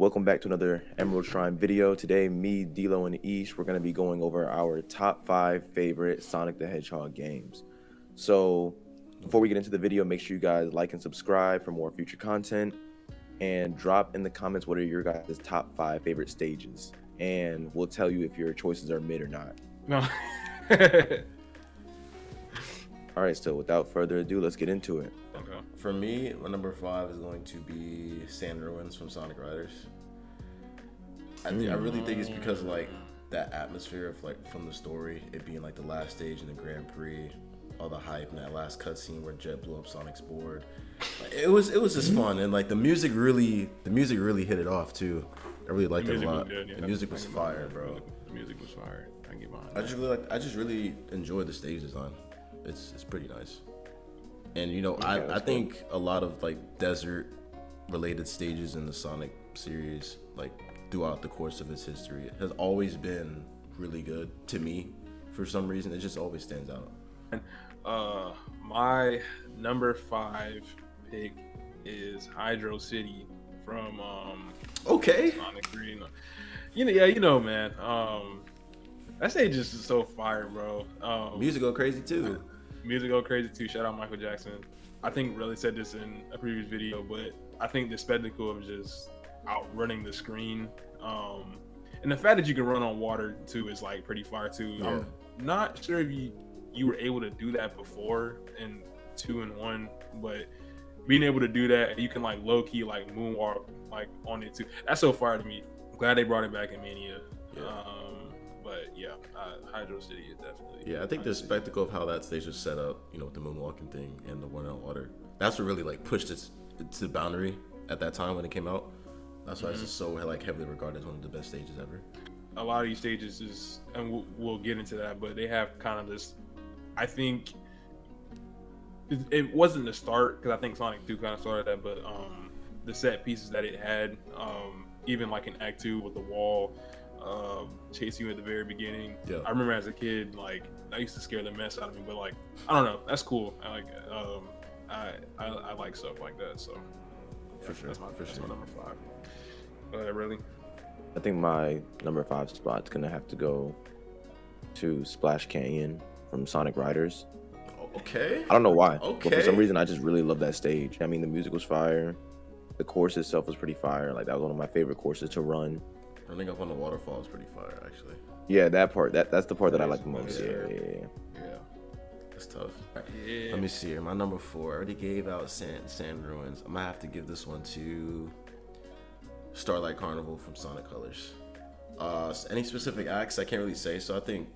Welcome back to another Emerald Shrine video. Today, me, D'Lo, and Ieshie, we're going to be going over our top 5 favorite Sonic the Hedgehog games. So, before we get into the video, make sure you guys like and subscribe for more future content. And drop in the comments what are your guys' top 5 favorite stages. And we'll tell you if your choices are mid or not. No. Alright, so without further ado, let's get into it. Okay. For me, my number 5 is going to be Sand Ruins from Sonic Riders. I really think it's because of, like, that atmosphere of, like, from the story, it being like the last stage in the Grand Prix, all the hype and that last cutscene where Jet blew up Sonic's board. Like, it was just fun, and like the music really hit it off too. I really liked it a lot. Good, yeah. The music was fire, bro. The music was fire. I can get behind I just really enjoyed the stage design. It's pretty nice. And you know, I think a lot of like desert related stages in the Sonic series, like throughout the course of its history, it has always been really good to me. For some reason, it just always stands out. My number 5 pick is Hydro City from Okay. Sonic 3. You know, man. That stage is just so fire, bro. Music go crazy too. Music go crazy too. Shout out Michael Jackson. I think Relly said this in a previous video, but I think the spectacle of just outrunning the screen, and the fact that you can run on water too is like pretty fire too. Yeah. I'm not sure if you were able to do that before in 2 and 1, but being able to do that, you can like low key like moonwalk like on it too. That's so fire to me. I'm glad they brought it back in Mania. Yeah. But yeah, Hydro City is definitely. Yeah, I think the spectacle of how that stage was set up, you know, with the moonwalking thing and the one on water, that's what really like pushed it to the boundary at that time when it came out. That's why it's just so like heavily regarded as one of the best stages ever. A lot of these stages is, and we'll get into that, but they have kind of this. I think it wasn't the start because I think Sonic 2 kind of started that, but the set pieces that it had, even like in Act 2 with the wall. Chasing you at the very beginning. Yeah. I remember as a kid, like that used to scare the mess out of me. But like, I don't know, that's cool. I like, I like stuff like that. So yeah, For sure. that's my number 5. Really? I think my number 5 spot's going to have to go to Splash Canyon from Sonic Riders. Okay. I don't know why, Okay. but for some reason I just really love that stage. I mean, the music was fire. The course itself was pretty fire. Like that was one of my favorite courses to run. Running up on the waterfall is pretty fire, actually. Yeah, that part. That's the part that I like the most. Yeah. Yeah. It's tough. Yeah. Let me see here. My number 4. I already gave out Sand Ruins. I'm gonna have to give this one to Starlight Carnival from Sonic Colors. Any specific acts I can't really say, so I think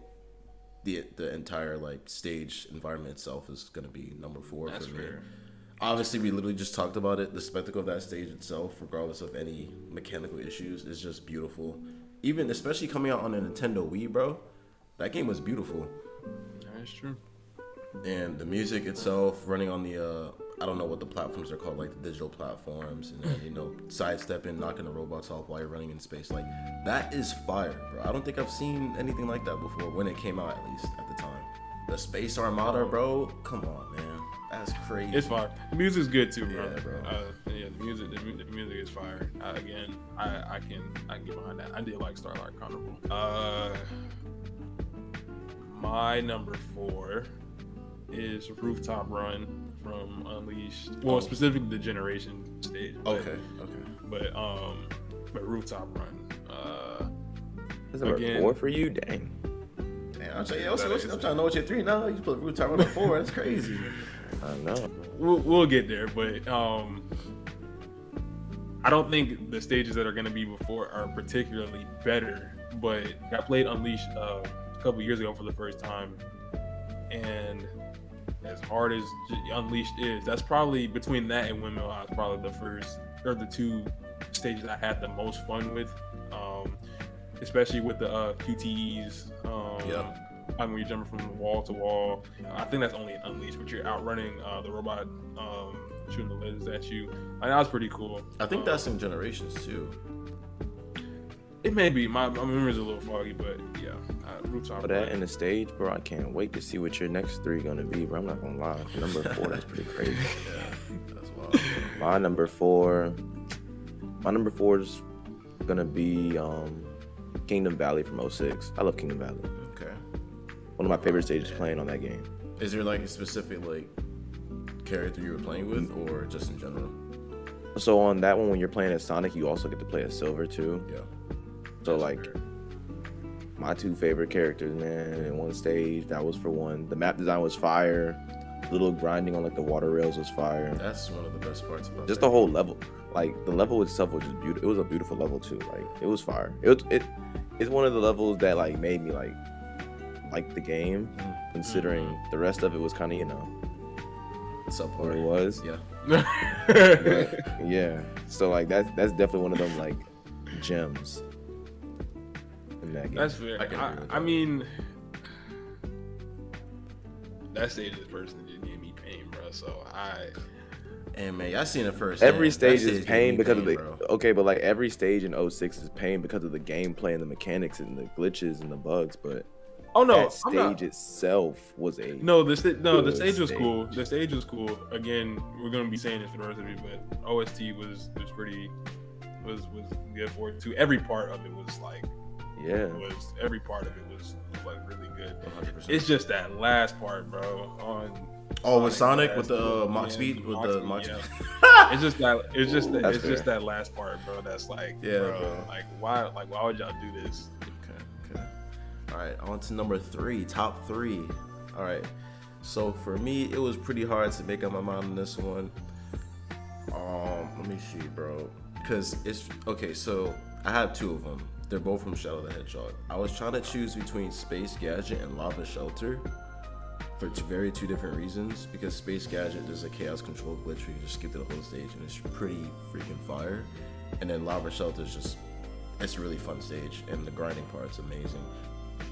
the entire like stage environment itself is gonna be number 4 That's for me. fair. Obviously, we literally just talked about it. The spectacle of that stage itself, regardless of any mechanical issues, is just beautiful. Even, especially coming out on a Nintendo Wii, bro, that game was beautiful. That's true. And the music itself, running on the, I don't know what the platforms are called, like the digital platforms, and then, you know, sidestepping, knocking the robots off while you're running in space. Like, that is fire, bro. I don't think I've seen anything like that before, when it came out, at least, at the time. The Space Armada, bro, come on, man. That's crazy. It's fire. The music's good too, bro. Yeah, bro. Yeah, the music is fire. Again, I can get behind that. I did like Starlight Carnival. My number 4 is Rooftop Run from Unleashed. Well, specifically the Generation stage. Okay. Is But Rooftop Run. number 4 for you? Dang. Damn, I'm trying to know what your 3 now. You put Rooftop on the 4. That's crazy. I know. We'll get there, but I don't think the stages that are going to be before are particularly better. But I played Unleashed a couple years ago for the first time, and as hard as Unleashed is, that's probably between that and Windmill High, probably the 2 stages I had the most fun with, especially with the QTEs. Yeah. When you're jumping from wall to wall. I think that's only in Unleashed, but you're outrunning the robot shooting the lasers at you. That was pretty cool. I think that's in Generations too. It may be. My memory's a little foggy, but yeah. Rooftop. But that in the stage, bro, I can't wait to see what your next 3 gonna be, bro. I'm not gonna lie. Number 4, that's pretty crazy. Yeah, that's wild. My number 4 is gonna be Kingdom Valley from 06. I love Kingdom Valley. Okay. One of my favorite stages playing on that game. Is there like a specific like character you were playing with, or just in general? So on that one, when you're playing as Sonic, you also get to play as Silver too. Yeah. So like my two favorite characters, man, in one stage, that was for one. The map design was fire. Little grinding on like the water rails was fire. That's one of the best parts about Just that the whole game. level. Like the level itself was just beautiful. It was a beautiful level too. Like it was fire. It's one of the levels that like made me like the game, considering the rest of it was kind of, you know, Subpar. what it was. Yeah. But, yeah. So like that's definitely one of them like gems in that game. That's fair. I can agree with I that. mean, that stage is personally just gave me pain, bro. So And man, I seen it first. Every That stage is gave me pain because of the bro. okay, but like every stage in 06 is pain because of the gameplay and the mechanics and the glitches and the bugs. But oh no, that stage itself was a the good stage was stage. cool. The stage was cool. Again, we're gonna be saying this for the rest of it, but OST was pretty was good for it too. Every part of it was like every part of it was like really good. 100%. It's just that last part, bro. On with Sonic with last the part, Mach yeah, speed with the Mach yeah. speed. It's just that That's it's just fair. that last part, bro. That's like, Yeah, bro, bro. like why would y'all do this? Okay. All right, on to number 3, top 3. All right. So for me, it was pretty hard to make up my mind on this one. Let me see, bro. Cause it's okay. So I have 2 of them. They're both from Shadow the Hedgehog. I was trying to choose between Space Gadget and Lava Shelter for two different reasons. Because Space Gadget, there's a chaos control glitch where you just skip to the whole stage and it's pretty freaking fire. And then Lava Shelter is just, it's a really fun stage and the grinding part's amazing.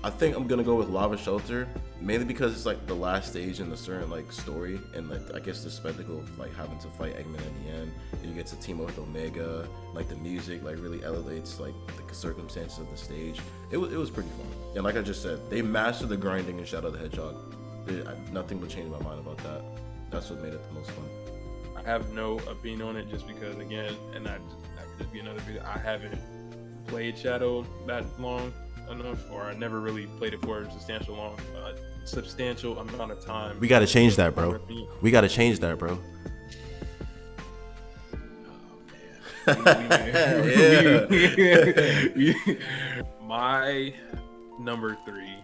I think I'm gonna go with Lava Shelter, mainly because it's like the last stage in the certain like story, and like I guess the spectacle of like having to fight Eggman in the end, and you get to team up with Omega. Like the music like really elevates like the circumstances of the stage. It was pretty fun, and like I just said, they mastered the grinding in Shadow the Hedgehog. Nothing would change my mind about that. That's what made it the most fun. I have no opinion on it just because, again, and that could just be another video. I haven't played Shadow that long enough, or I never really played it for a substantial amount of time. We gotta change that, bro. We gotta change that, bro. My number 3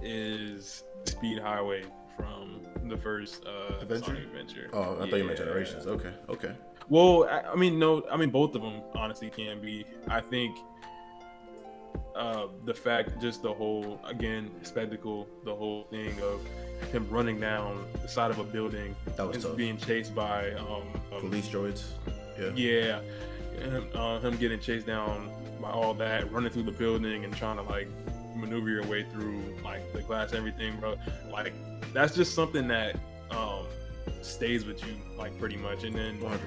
is Speed Highway from the first Sonic Adventure. Oh, I thought you meant Generations. Okay. Well, I mean, both of them honestly can be. I think the fact, just the whole, again, spectacle, the whole thing of him running down the side of a building That was and tough. being chased by Police droids. yeah, him getting chased down by all that, running through the building and trying to like maneuver your way through like the glass and everything, bro. Like that's just something that stays with you like pretty much. And then 100%.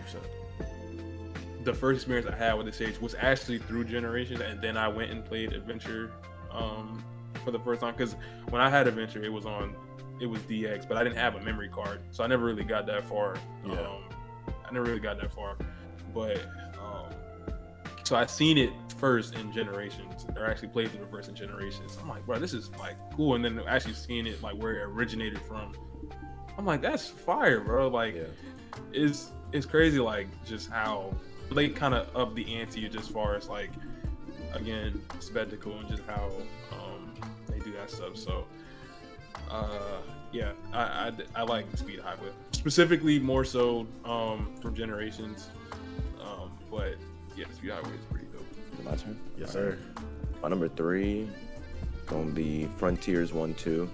the first experience I had with the stage was actually through Generations, and then I went and played Adventure for the first time, because when I had Adventure it was DX, but I didn't have a memory card, so I never really got that far. But so I seen it first in Generations, or actually played through the first in Generations. I'm like, bro, this is like cool. And then actually seeing it like where it originated from, I'm like, that's fire, bro. Like it's crazy, like just how they kind of up the ante just as far as like, again, spectacle and just how they do that stuff. So yeah, I like Speed Highway specifically, more so from Generations, but yeah, Speed Highway is pretty dope. My turn. Yes, sir. My number 3 gonna be Frontiers 1-2.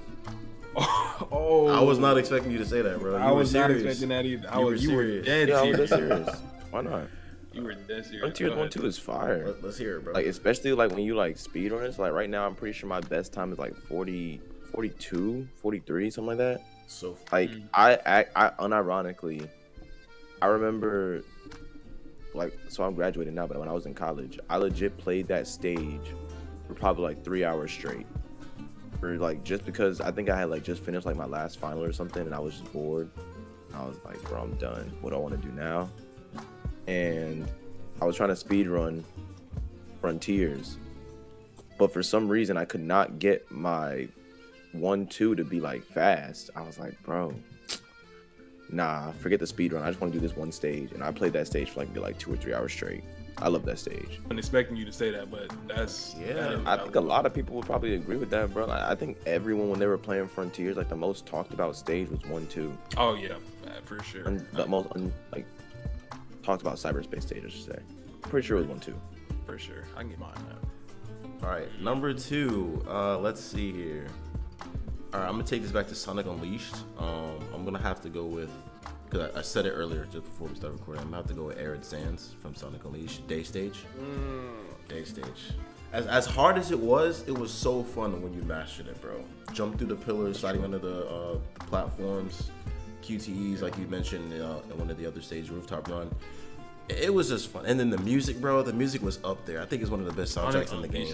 Oh, I was not expecting you to say that, bro. I was not expecting that either. You were dead Yeah, I was serious. dead serious. Why not? You were dead serious. Frontiers Go ahead. 1-2 is fire. Let's hear it, bro. Like especially like when you like speed runners. Like right now, I'm pretty sure my best time is like 40, 42, 43, something like that. So Like I unironically, I remember, like, so I'm graduating now, but when I was in college, I legit played that stage for probably like 3 hours straight. For like, just because I think I had like just finished like my last final or something, and I was just bored. I was like, bro, I'm done. What do I want to do now? And I was trying to speed run Frontiers, but for some reason I could not get my 1-2 to be like fast. I was like, bro, nah, forget the speed run. I just want to do this one stage, and I played that stage for like 2 or 3 hours straight. I love that stage. I'm expecting you to say that, but that's I think a lot of people would probably agree with that, bro. I think everyone, when they were playing Frontiers, like the most talked about stage was 1-2. Oh yeah, for sure. And the most like talked about cyberspace stage, I should say. Pretty sure it was 1-2. For sure, I can get mine now. All right, number 2. Let's see here. All right, I'm gonna take this back to Sonic Unleashed. I'm gonna have to go with, because I said it earlier just before we start recording. I'm gonna have to go with Arid Sands from Sonic Unleashed. Day stage. Day stage. As hard as it was so fun when you mastered it, bro. Jump through the pillars, sliding under the platforms, QTEs like you mentioned in one of the other stages, rooftop run. It was just fun. And then the music, bro. The music was up there. I think it's one of the best soundtracks in the game.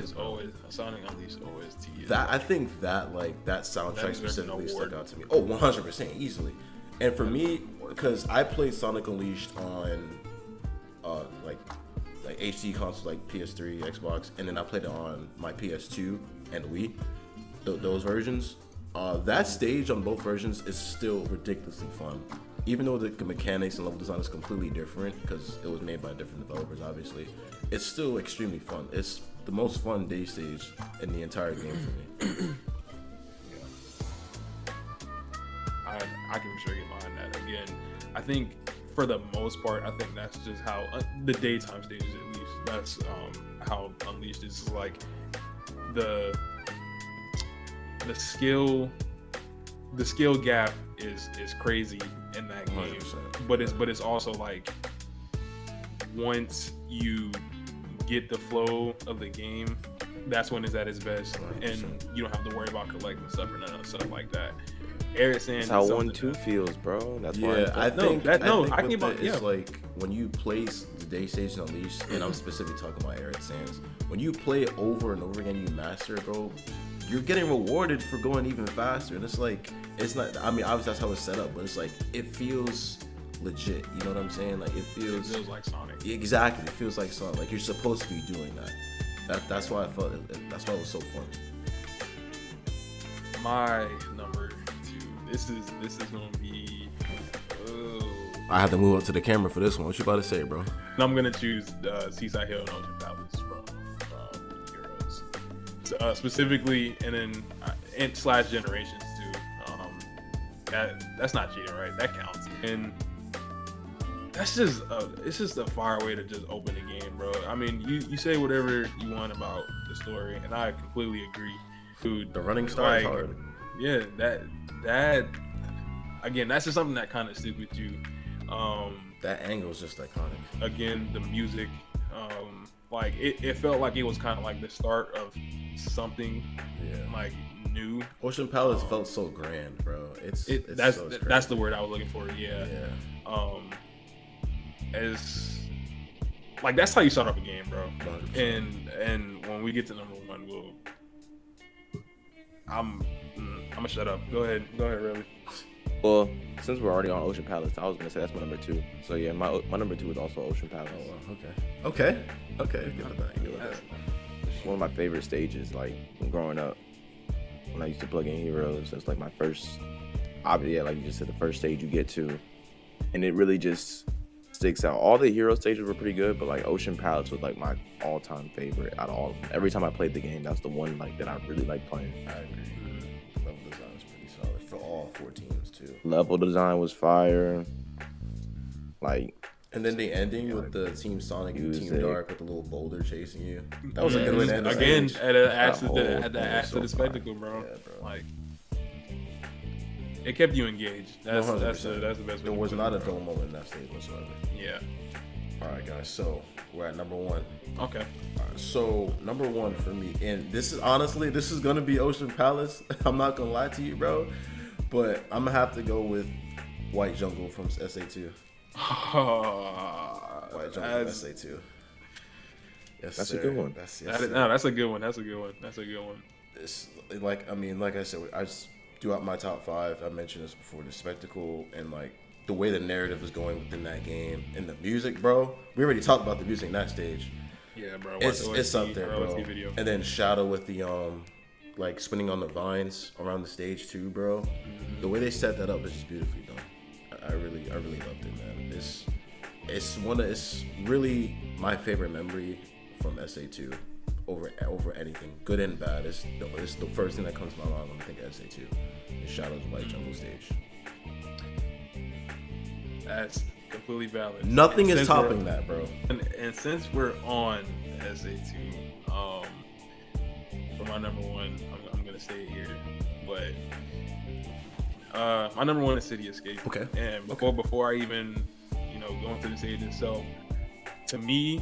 Sonic Unleashed always teased. That I think that soundtrack specifically stuck out to me. Oh, 100% easily. And for me, because I played Sonic Unleashed on like HD consoles like PS3, Xbox, and then I played it on my PS2 and Wii. Those versions. That stage on both versions is still ridiculously fun. Even though the mechanics and level design is completely different because it was made by different developers, obviously, it's still extremely fun. It's the most fun day stage in the entire game for me. I can for sure get behind that. Again, I think for the most part, I think that's just how the daytime stages, at least, that's how Unleashed is. Like the skill gap is crazy in that game, 100%. but it's also like once you get the flow of the game, that's when it's at its best, 100%. and you don't have to worry about collecting stuff or none of stuff like that. Arid Sands. That's how 1-2 feels, bro. That's why. I think yeah. it's like when you play the day stage on Unleashed, and I'm specifically talking about Arid Sands. When you play it over and over again, you master it, bro. You're getting rewarded for going even faster, and it's like it's not. I mean, obviously that's how it's set up, but it's like it feels legit. You know what I'm saying? Like it feels like Sonic. Exactly, it feels like Sonic. Like you're supposed to be doing that. That's why I felt. That's why it was so fun. My number 2. This is gonna be. I have to move up to the camera for this one. What you about to say, bro? And I'm gonna choose Seaside Hill and Ocean Palace from Heroes, specifically, and then and / Generations too. That's not cheating, right? That counts. And that's just it's just a fire way to just open the game, bro. I mean, you say whatever you want about the story, and I completely agree. Dude, The running start is hard. Yeah, that again, that's just something that kind of stick with you. That angle is just iconic. Again, the music, like it felt like it was kind of like the start of something, like new. Ocean Palace felt so grand, bro. It's that's the word I was looking for. Yeah. As like that's how you start up a game, bro. 100%. And when we get to number 1, I'm gonna shut up. Go ahead, Relly. Well, since we're already on Ocean Palace, I was gonna say that's my number 2. So yeah, my number 2 is also Ocean Palace. Oh, okay. Good with that. It's one of my favorite stages. Like growing up, when I used to plug in Heroes, that's like my first. Obviously, like you just said, the first stage you get to, and it really just sticks out. All the hero stages were pretty good, but like Ocean Palace was like my all-time favorite out of all of them. Every time I played the game, that's the one like that I really liked playing. I agree. Level design is pretty solid for all 4 teams too. Level design was fire. Like, and then the ending with the Team Sonic and Team Dark with the little boulder chasing you. That was a good way to end the again stage. at the add to the spectacle, bro. Yeah, bro. Like it kept you engaged. That's the best way. There was not a dull moment in that stage whatsoever. Yeah. All right, guys. So we're at number 1. Okay. All right, so number 1 for me, and this is gonna be Ocean Palace. I'm not gonna lie to you, bro, but I'm gonna have to go with White Jungle from SA2. White Jungle from SA2. Yes, that's sir. a good one. That's a good one. That's a good one. It's like I said, I just throughout my top 5, I mentioned this before, the spectacle and like the way the narrative is going within that game and the music, bro. We already talked about the music in that stage. Yeah, bro. It's up there, bro. OST video. And then Shadow with the like spinning on the vines around the stage too, bro. The way they set that up is just beautifully done. I really loved it, man. It's really my favorite memory from SA2 over anything, good and bad. It's the first thing that comes to my mind when I think of SA2. Is Shadow's White Jungle stage. That's completely valid. Nothing is topping that, bro. And since we're on SA2, for my number one, I'm gonna stay here. But my number one is City Escape. Okay. And before I even go into the stage itself, to me,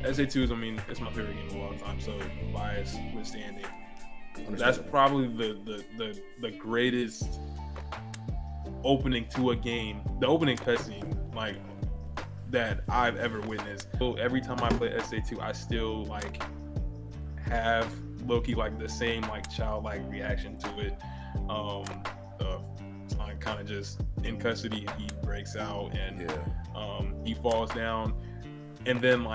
SA2 is, it's my favorite game of all time. So bias withstanding, that's probably the greatest opening to a game, the opening cutscene that I've ever witnessed. So every time I play SA2, I still have low-key the same childlike reaction to it. Sonic kind of just in custody, and he breaks out and he falls down, and then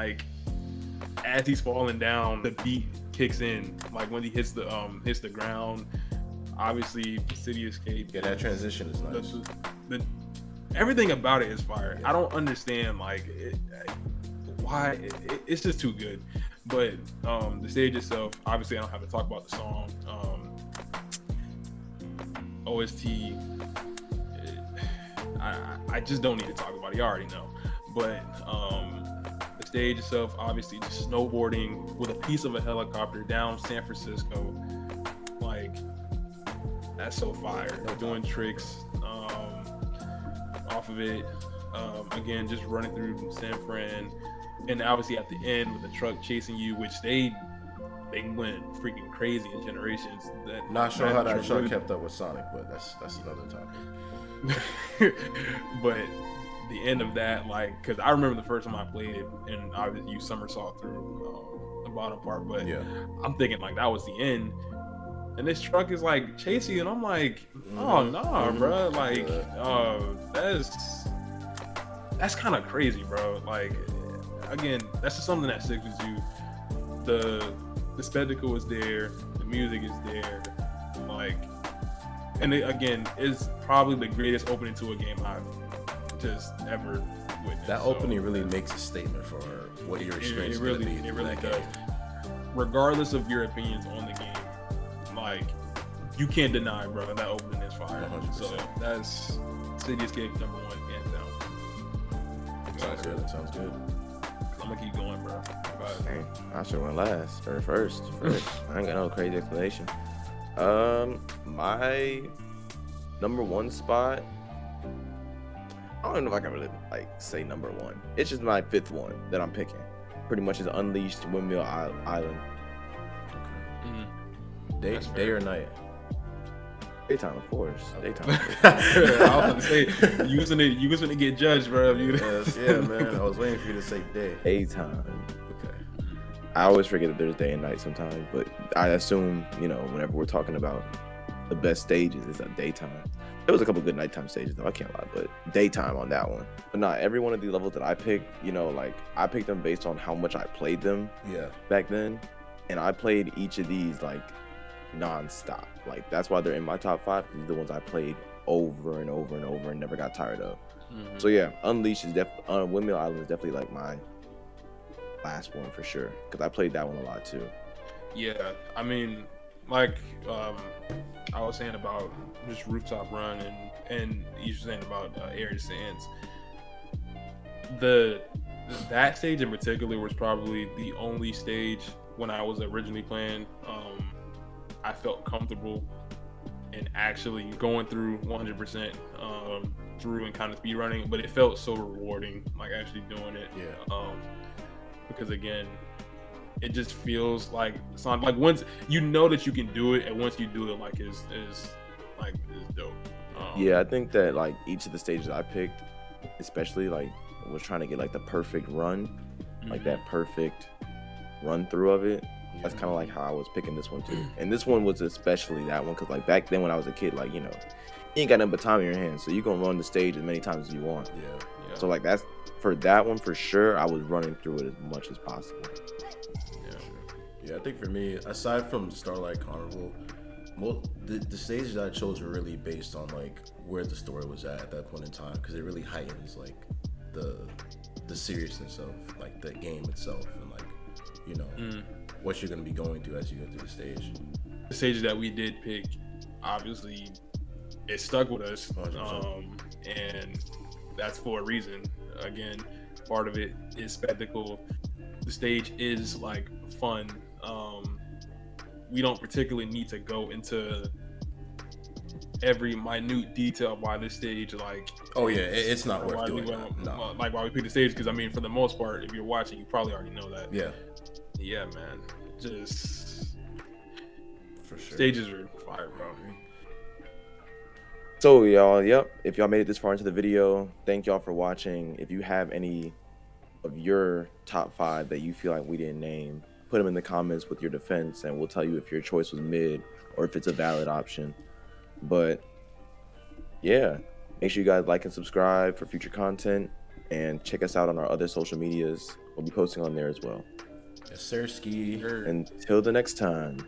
as he's falling down, the beat kicks in when he hits the ground. Obviously, City Escape. Yeah, that transition is nice. Everything about it is fire. I don't understand why it's just too good. But the stage itself, obviously, I don't have to talk about the song. OST, I just don't need to talk about it. You already know. But the stage itself, obviously, just snowboarding with a piece of a helicopter down San Francisco, that's so fire. Doing tricks off of it. Again, just running through San Fran, and obviously at the end with the truck chasing you, which they went freaking crazy in Generations. Not sure how that truck kept up with Sonic, but that's another topic. But the end of that, because I remember the first time I played it, and I would use somersault through the bottom part, but I'm thinking that was the end. And this truck is chasing, and I'm oh nah, bro. That's kind of crazy, bro. Again, that's just something that sticks with you. The spectacle is there, the music is there, and it, again, is probably the greatest opening to a game I've just ever witnessed. That opening really makes a statement for what your experience it really does. Regardless of your opinions on the game, you can't deny, bro, that opening is fire. 100%. So that's City Escape number one, hands down. Sounds good. I'm gonna keep going, bro. Dang, I should went last or first. I ain't got no crazy explanation. My number one spot, I don't even know if I can really say number one. It's just my fifth one that I'm picking. Pretty much is Unleashed Windmill Island. Day or night? Daytime, of course. Daytime. I was gonna say you was gonna get judged, bro. Yeah, man. I was waiting for you to say day. Daytime. Okay. I always forget that there's day and night sometimes, but I assume whenever we're talking about the best stages, it's at daytime. There was a couple good nighttime stages though. I can't lie, but daytime on that one. But not every one of the levels that I picked. I picked them based on how much I played them. Yeah. Back then, and I played each of these non-stop. That's why they're in my top 5. These are the ones I played over and over and over and never got tired of. So yeah, Unleashed is definitely Windmill Island is definitely my last one for sure, because I played that one a lot too. Yeah, I was saying about just Rooftop Run, and you were saying about Air Sands. That stage in particular was probably the only stage when I was originally playing. I felt comfortable in actually going through 100% through and kind of speed running, but it felt so rewarding, actually doing it. Yeah. Because again, it just feels like Sonic. Once you know that you can do it, and once you do it, is dope. Yeah, I think that each of the stages I picked, especially was trying to get the perfect run, that perfect run through of it. That's kind of how I was picking this one too. And this one was especially that one because back then when I was a kid, you ain't got nothing but time in your hands, so you gonna run the stage as many times as you want. Yeah. So like that's for that one for sure. I was running through it as much as possible. Yeah, I think for me, aside from Starlight Carnival, the stages that I chose were really based on like where the story was at that point in time, because it really heightens like the seriousness of like the game itself and like, you know, what you're gonna be going through as you go through the stage. The stages that we did pick, obviously, it stuck with us, 100%. and that's for a reason. Again, part of it is spectacle. The stage is like fun. We don't particularly need to go into every minute detail why this stage like. Oh yeah, it's not worth why doing that. No. Like why we picked the stage, because I mean, for the most part, if you're watching, you probably already know that. Yeah, Man, just for sure. stages are fire, bro. So y'all, yep. If y'all made it this far into the video, thank y'all for watching. If you have any of your top 5 that you feel like we didn't name, put them in the comments with your defense, and we'll tell you if your choice was mid or if it's a valid option. But yeah, make sure you guys like and subscribe for future content, and check us out on our other social medias. We'll be posting on there as well. Yes, sir, ski. Until the next time.